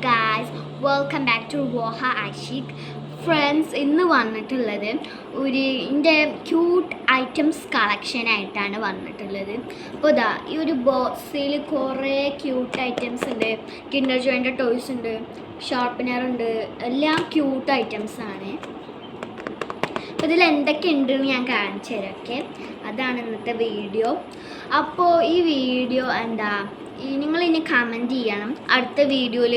Guys, welcome back to Waha Ashik. Friends ഇന്ന് വന്നിട്ടുള്ളത് എൻ്റെ ക്യൂട്ട് ഐറ്റംസ് കളക്ഷൻ ആയിട്ടാണ് വന്നിട്ടുള്ളത്. അപ്പോൾ ഇതാ ഈ ഒരു ബോക്സിൽ കുറേ ക്യൂട്ട് ഐറ്റംസ് ഉണ്ട്. കിൻഡർ ജോയിൻ്റെ ടോയ്സ് ഉണ്ട്, ഷാർപ്പനർ ഉണ്ട്, എല്ലാം ക്യൂട്ട് ഐറ്റംസ് ആണ്. അപ്പോൾ ഇതിൽ എന്തൊക്കെ ഉണ്ടെന്ന് ഞാൻ കാണിച്ചു തരാം. ഓക്കെ, അതാണ് ഇന്നത്തെ വീഡിയോ. അപ്പോൾ ഈ വീഡിയോ നിങ്ങളിനി കമൻറ്റ് ചെയ്യണം. അടുത്ത വീഡിയോയിൽ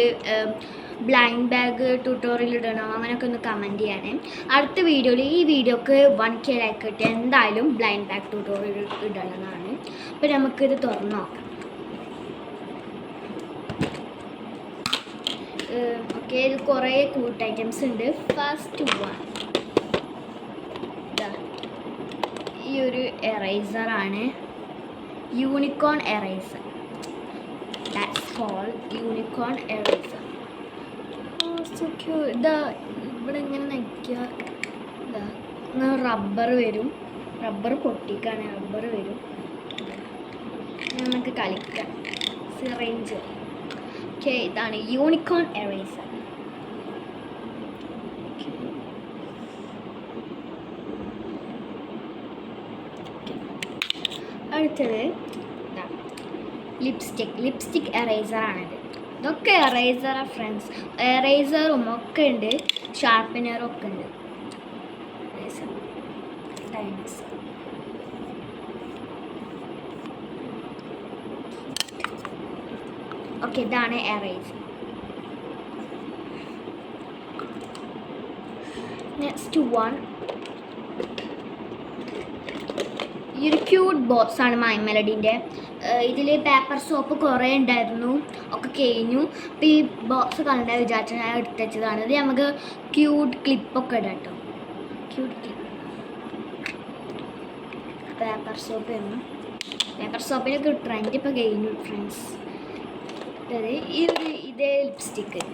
ബ്ലൈൻഡ് ബാഗ് ട്യൂട്ടോറിയൽ ഇടണോ അങ്ങനെയൊക്കെ ഒന്ന് കമൻറ്റ് ചെയ്യണേ. അടുത്ത വീഡിയോയിൽ ഈ വീഡിയോക്ക് 1K ലൈക്ക് കിട്ടി എന്തായാലും ബ്ലൈൻഡ് ബാഗ് ട്യൂട്ടോറിയൽ ഇടണമെന്നാണ്. അപ്പോൾ നമുക്കിത് തുറന്ന് നോക്കാം. ഓക്കെ, ഇത് കുറേ ക്യൂട്ട് ഐറ്റംസ് ഉണ്ട്. ഫസ്റ്റ് വൺ ഈ ഒരു എറേസറാണ്, unicorn eraser. That's called unicorn eraser. So cute. ഇതാ ഇവിടെ ഇങ്ങനെ നയിക്കുക, ഇതാ റബ്ബർ വരും, റബ്ബർ പൊട്ടിക്കാണ്, റബ്ബർ വരും, നമുക്ക് കളിക്കാം. സിറിഞ്ച്. ഓക്കെ, ഇതാണ് യൂണിക്കോൺ എറേസർ. അടുത്തത് ലിപ്സ്റ്റിക് എറേസറാണിത്. ഇതൊക്കെ എറേസറാണ് ഫ്രണ്ട്സ്. എറേസറും ഒക്കെ ഉണ്ട്, ഷാർപ്പനറും ഒക്കെ ഉണ്ട്. ഓക്കെ, ഇതാണ് എറേസർ. നെക്സ്റ്റ് വൺ ഈ ഒരു ക്യൂട്ട് ബോക്സാണ് മൈ മെലഡീൻ്റെ. ഇതിൽ പേപ്പർ സോപ്പ് കുറേ ഉണ്ടായിരുന്നു, ഒക്കെ കഴിഞ്ഞു. അപ്പോൾ ഈ ബോക്സ് കളണ്ട വിചാരിച്ച ഞാൻ എടുത്ത് വെച്ചതാണ്. ഇത് നമുക്ക് ക്യൂട്ട് ക്ലിപ്പൊക്കെ ഇടാം കേട്ടോ. ക്യൂട്ട് ക്ലിപ്പ് പേപ്പർ സോപ്പ് ആയിരുന്നു. പേപ്പർ സോപ്പിനൊക്കെ ട്രെൻഡ് ഇപ്പോൾ കഴിഞ്ഞു ഫ്രണ്ട്സ്. അതായത് ഇതേ ലിപ്സ്റ്റിക്ക്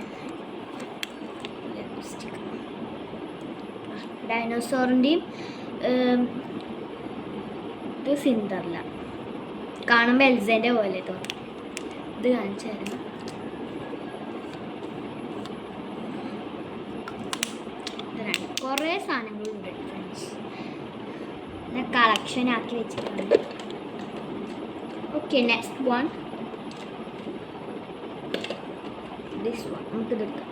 ഡൈനോസോറിൻ്റെയും ഇത് സിന്ദർല, കാണുമ്പോൾ എൽസേൻ്റെ പോലെ തോന്നും. ഇത് കാണിച്ചു തരാം. കുറേ സാധനങ്ങളുണ്ട് ഫ്രണ്ട്സ്, ഞാൻ കളക്ഷൻ ആക്കി വെച്ചിട്ടുണ്ട്. Okay, next one this one. നമുക്കിത് എടുക്കാം.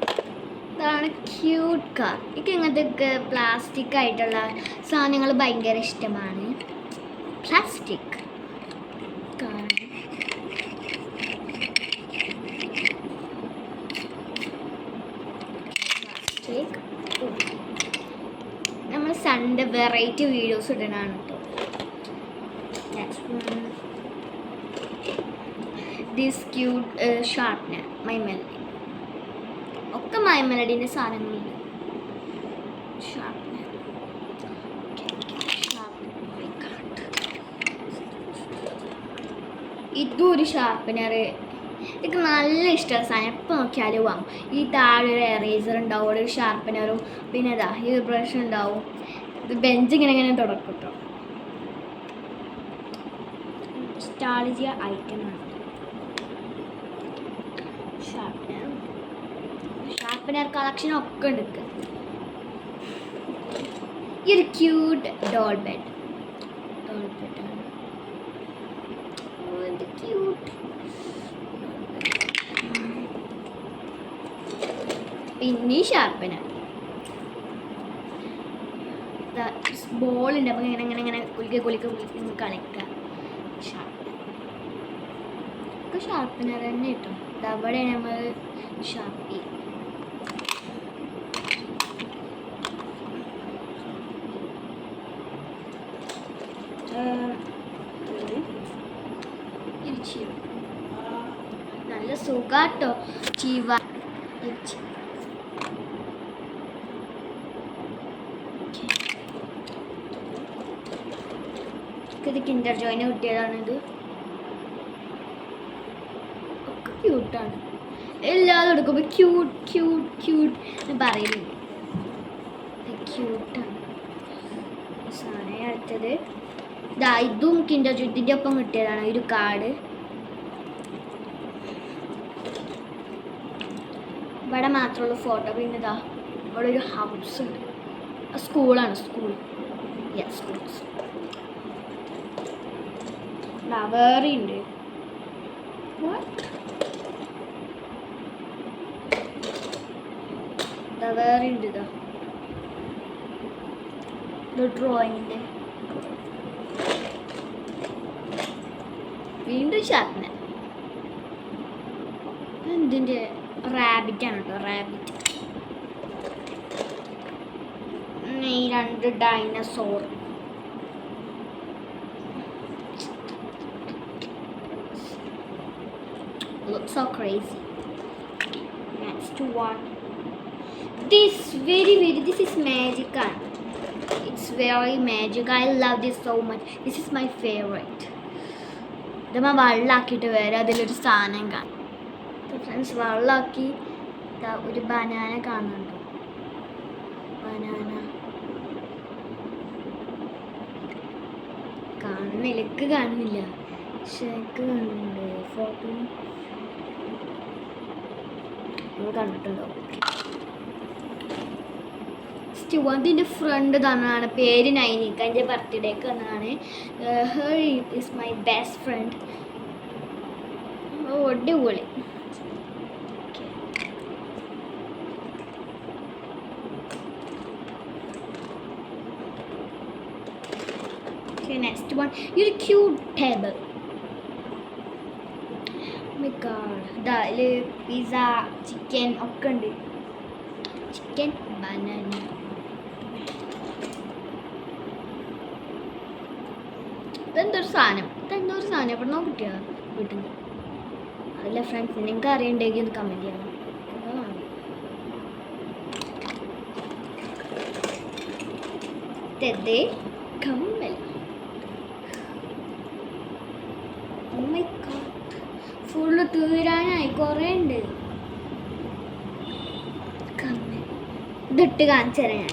ഇതാണ് ക്യൂട്ട് കാർ. എനിക്ക് ഇങ്ങനത്തെ പ്ലാസ്റ്റിക് ആയിട്ടുള്ള സാധനങ്ങൾ ഭയങ്കര ഇഷ്ടമാണ്. പ്ലാസ്റ്റിക് നമ്മൾ സൺഡേ വെറൈറ്റി വീഡിയോസ് ഇടണതാണ് കേട്ടോ. This cute sharpener my melody. ഒക്കെ മൈ മെലഡീൻ്റെ സാധനങ്ങളുണ്ട്. ഷാർപ്പനർ, ഇതും ഒരു ഷാർപ്പനർ. ഇതൊക്കെ നല്ല ഇഷ്ടമുള്ള സാധനം, എപ്പോൾ നോക്കിയാലും വാങ്ങും. ഈ താഴെ ഒരു എറേസർ ഉണ്ടാവും, ഒരു ഷാർപ്പനറും, പിന്നെ ഇതാ ഈ ബ്രഷ് ഉണ്ടാവും. ഇത് ബെഞ്ച് ഇങ്ങനെ തുടക്കും കേട്ടോ. സ്റ്റാളിജിയ ഐറ്റമാണ് ഷാർപ്പനർ കളക്ഷനൊക്കെ എടുക്കുക. ഈ ഒരു ക്യൂട്ട് ഡോൾ ബെഡ് ക്യൂട്ട്. പിന്നെ ഷാർപ്പനർ ബോളുണ്ട്, അപ്പോൾ ഇങ്ങനെ കുലിക്ക കളിക്കുക. ഷാർപ്പനർ തന്നെ കിട്ടും. അവിടെ നമ്മൾ ഷാർപ്പ് ചെയ്യും. നല്ല സുഖാട്ടോ ചീവ. ഇത് കിൻഡർ ജോയിന് കിട്ടിയതാണിത്. ഒക്കെ ക്യൂട്ടാണ്. എല്ലാതും എടുക്കുമ്പോൾ ക്യൂട്ട് ക്യൂട്ട് ക്യൂട്ട് എന്ന് പറയുന്നുണ്ട്. ക്യൂട്ടാണ് സാധനം. അടുത്തത് ഇതും കിൻഡർ ജോയിൻ്റെ ഒപ്പം കിട്ടിയതാണ് ഒരു കാർഡ്. ഇവിടെ മാത്രമുള്ള ഫോട്ടോ. പിന്നെ ഇതാ ഇവിടെ ഒരു ഹൗസ് ഉണ്ട്. സ്കൂളാണ്, സ്കൂൾ. സ്കൂൾസ്. വേറെ ഉണ്ട്. വേറെ ഉണ്ട്. ഇതാ ഡ്രോയിങ്ങിൻ്റെ വീണ്ടും ഷാർപ്പ്നർ. ഇതിൻ്റെ റാബിറ്റാണ് കേട്ടോ, റാബിറ്റ്. ഈ 2 dinosaur. Looks so crazy. Next one. This is magic. It's very magic. I love this so much. This is my favorite. ഇതമ്മ വെള്ളമാക്കിയിട്ട് വരെ അതിലൊരു സാധനം കാണും. ഫ്രണ്ട്സ്, വെള്ളമാക്കി ഒരു ബനാന കാണുന്നുണ്ടോ? ബനാന കാണുന്നില്ല, എനിക്ക് കാണുന്നില്ല, പക്ഷെ എനിക്ക് കാണുന്നുണ്ട്. ഫോട്ടോ നിങ്ങൾ കണ്ടിട്ടുണ്ടോ? അതിൻ്റെ ഫ്രണ്ട് തന്നതാണ്. പേര് നൈനിക്ക. എൻ്റെ ബർത്ത്ഡേക്ക് തന്നതാണ്. Har is my best friend. അടിപൊളി. നെക്സ്റ്റ് വൺ, ഒരു ക്യൂട്ട് ടേബിൾ. ഇതിൽ പിസ്സ, ചിക്കൻ ഒക്കെ ഉണ്ട്. Chicken, banana. ഇതെന്തൊരു സാധനം ഇവിടെ നിന്ന് കിട്ടിയാ വീട്ടിൽ നിന്ന്. അതല്ല ഫ്രണ്ട്സ്, നിങ്ങൾക്ക് അറിയണ്ടെങ്കിൽ ഒന്ന് കമൻറ്റ് ചെയ്യണം. ഇതേ കമ്മൽ. ഫുള്ള് തീരാനായി, കുറേ ഉണ്ട്. കമ്മൽ ഇതിട്ട് കാണിച്ചു തരാം ഞാൻ.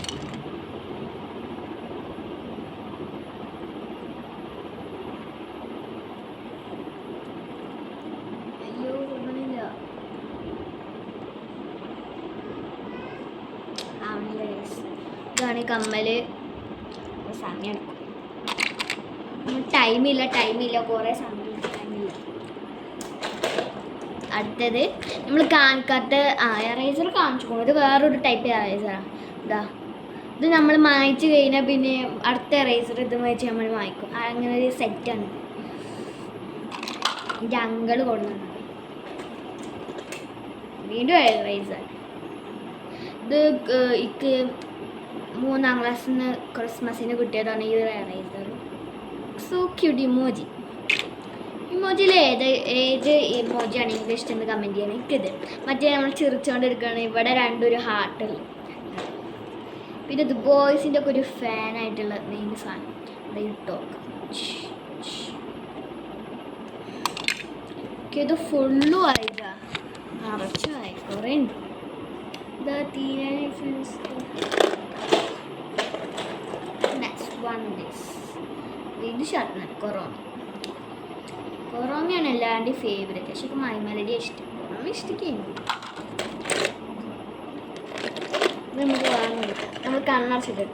ഇതാണ് കമ്മല്. സമയം ടൈമില്ല, കുറേ സമയം ടൈമില്ല. അടുത്തത് നമ്മൾ കാണിക്കാത്ത എറേസർ കാണിച്ചു പോകും. ഇത് വേറൊരു ടൈപ്പ് എറേസറാണ്. ഇത് നമ്മൾ മായ്ച്ചു കഴിഞ്ഞാൽ പിന്നെ അടുത്ത എറേസർ ഇത് വെച്ച് നമ്മൾ വാങ്ങിക്കും. അങ്ങനെ ഒരു സെറ്റാണ്. എൻ്റെ അങ്കിള് കൊണ്ടുവന്നത്. വീണ്ടും എറേസർ. ഇത് എനിക്ക് 3ാം ക്ലാസ്സിൽ നിന്ന് ക്രിസ്മസിന് കിട്ടിയതാണ് ഈ ഒരു എറേസർ. So cute. ഇമോജിയിൽ ഏത് ഇമോജിയാണ് എനിക്ക് ഇഷ്ടം എന്ന് കമൻറ്റ് ചെയ്യണം. എനിക്കിത് മറ്റേ നമ്മൾ ചിരിച്ചുകൊണ്ടിരിക്കുകയാണ്. ഇവിടെ 2 ഹാർട്ടുള്ള. പിന്നെ ഇത് ബോയ്സിൻ്റെ ഒക്കെ ഒരു ഫാനായിട്ടുള്ള മെയിൻ സാധനം. ഇത് ഫുള്ളും ആയിട്ടാ, നിറച്ചായി, കുറേ ഉണ്ട്. ഇതാ തീരെ ഫ്രണ്ട്സ്. നെക്സ്റ്റ് വൺ ഇത് ഷർട്ട്നർ. കൊറോമയാണ് എല്ലാവരുടെയും ഫേവറേറ്റ്. പക്ഷെ ഇപ്പോൾ മൈമലടി ഇഷ്ടം. കൊറോമ ഇഷ്ടക്കേനു. നമുക്ക് വാങ്ങി നമ്മൾ കണ്ണടച്ചിട്ട്.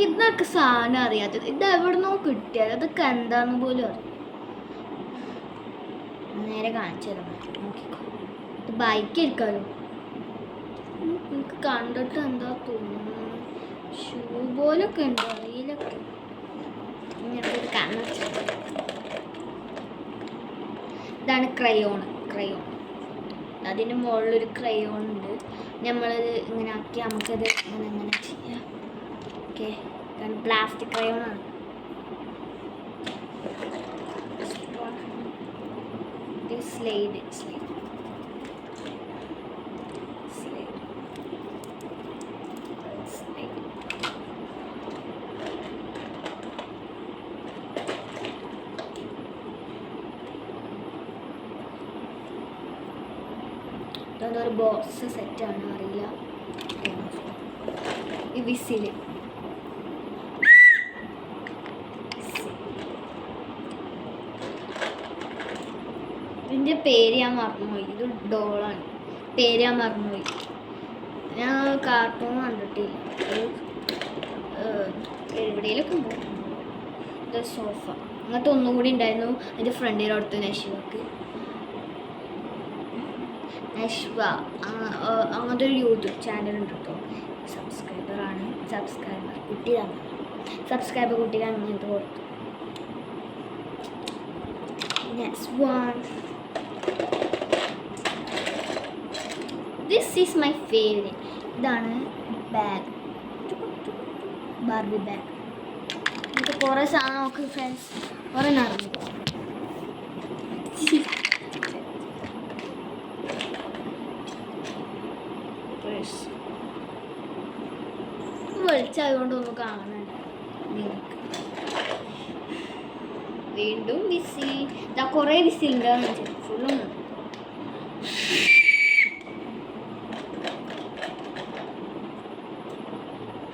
ഇതൊക്കെ സാധനം അറിയാത്തത്. ഇത് എവിടെ നിന്നോ കിട്ടിയത്. അതൊക്കെ എന്താന്ന് പോലും അറിയാം. നേരെ കാണിച്ചു തരാം, നോക്കിക്കോ. ഇത് ബൈക്ക് ഇരിക്കാമല്ലോ. എനിക്ക് കണ്ടിട്ട് എന്താ തോന്നുന്നു, ഷൂ പോലൊക്കെ ഉണ്ട്, അറിയിലൊക്കെ. ഇങ്ങനത്തെ കണ്ണടച്ചു. ഇതാണ് ക്രയോൺ. അതിന് മുകളിലൊരു ക്രയോൺ ഉണ്ട്. നമ്മളത് ഇങ്ങനെ ആക്കി നമുക്കത് അങ്ങനെ ചെയ്യാം. ഓക്കെ, ഇതാണ് പ്ലാസ്റ്റിക് ക്രയോണാണ്. സ്ലൈഡ്. അതൊരു ബോക്സ് സെറ്റാണ്, അറിയില്ല. ഈ വിസിൽ. ഇതിൻ്റെ പേര് ഞാൻ മറന്നുപോയി. ഇത് ഡോളാണ്. പേര് ഞാൻ മറന്നുപോയി. ഞാൻ കാർട്ടൂൺ കണ്ടിട്ടില്ല. എവിടെയെങ്കിലൊക്കെ പോകും. ഇത് സോഫ അങ്ങനത്തെ ഒന്നുകൂടി ഉണ്ടായിരുന്നു. അതിൻ്റെ ഫ്രണ്ടിലോടുത്ത് നഷ്വക്ക് അങ്ങനത്തെ ഒരു യൂട്യൂബ് ചാനൽ ഉണ്ട് കേട്ടോ. സബ്സ്ക്രൈബർ കുട്ടി അങ്ങനത്തെ കൊടുത്തു. Next one. This is my favorite. ഇതാണ് ബാഗ്, ബാർബി ബാഗ്. നമുക്ക് കുറേ സാധനം നോക്ക് ഫ്രണ്ട്സ്, കുറേ നിറഞ്ഞു. വെളിച്ചായതുകൊണ്ടൊന്നും കാണാനുണ്ട് നിങ്ങൾക്ക്. വീണ്ടും ബിസി. ഇതാ കുറേ ബിസി ഉണ്ടാവും. ഫുള്ളൊന്നും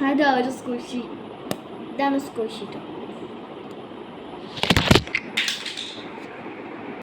അതാ ഒരു സ്കൂഷി. ഇതാണ് സ്കൂഷി കേട്ടോ.